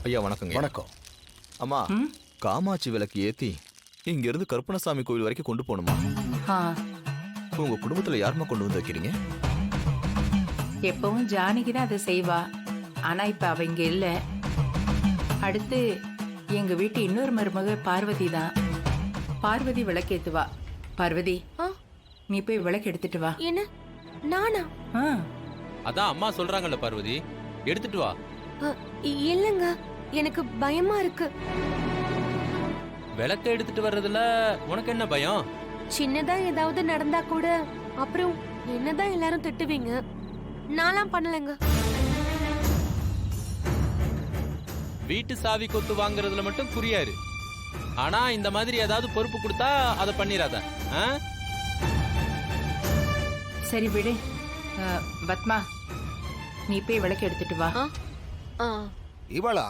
ஐயா வணக்கங்க. வணக்கம். அம்மா, காமாட்சி விளக்கு ஏத்தி இங்க இருந்து கருப்பணசாமி கோவில் வரைக்கும் கொண்டு போகணுமா? ஆ, உங்க குடும்பத்துல யாருமா கொண்டு வந்து வைக்கிறீங்க? எப்பவும் ஜானகி தான் அதை செய்வா. ஆனா இப்ப அவ இங்க இல்ல. அடுத்து எங்க வீட்டு இன்னொரு மருமக பார்வதி தான். பார்வதி விளக்கேத்துவா. பார்வதி, நீ போய் விளக்கு எடுத்துட்டு வா. என்ன நானா? அதான் அம்மா சொல்றாங்கல்ல பார்வதி, எடுத்துட்டு வா. இல்லங்க, எனக்கு பயமா இருக்கு. விளக்க எடுத்துட்டு வர்றதுல உனக்கு என்ன பயம்? சின்னதா ஏதாவது நடந்தா கூட அப்புறம் என்னதான் எல்லாரும் திட்டுவீங்க. நான்லாம் பண்ணலங்க. வீட்டு சாவி கொத்து வாங்குறதுல மட்டும் குறியாரு. ஆனா இந்த மாதிரி ஏதாவது பொறுப்பு கொடுத்தா அதை பண்ணிராத. சரி விடு. பத்மா, நீ போய் விளக்கு எடுத்துட்டு வா. இவளா?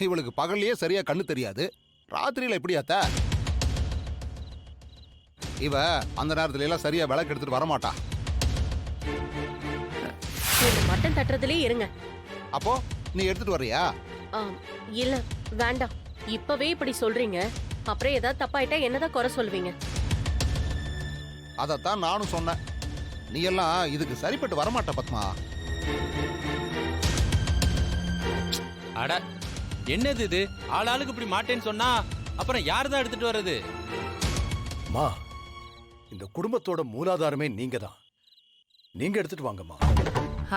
இவளுக்கு பகல்லையே சரியா கண்ணு தெரியாது, ராத்திரியில எப்படியாத்த? இவ அந்த நேரத்துல எல்லாம் சரியா விளக்கு எடுத்துட்டு வரமாட்டா. மட்டன் தட்டுறதுலயே இருங்க. அப்போ நீ எடுத்துட்டு வர்றியா? இல்ல வேண்டாம். இப்பவே இப்படி சொல்றீங்க, அப்புறம் ஏதாவது தப்பாயிட்டா என்னதான் குறை சொல்வீங்க? அதத்தான் நானும் சொன்னேன். நீ எல்லாம் இதுக்கு சரிப்பட்டு வரமாட்ட பத்மா. அட என்னது இது? ஆளாளுக்கு இப்படி மாட்டேன்னு சொன்னா அப்புறம் யாரு தான் எடுத்துட்டு வர்றது? மா, இந்த குடும்பத்தோட மூலாதாரமே நீங்க தான். நீங்க எடுத்துட்டு வாங்கம்மா.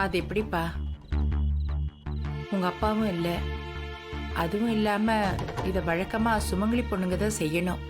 அது எப்படிப்பா? உங்க அப்பாவும் இல்ல, அதுவும் இல்லாம இத வழக்கமா சுமங்கலி பொண்ணுங்க தான் செய்யணும்.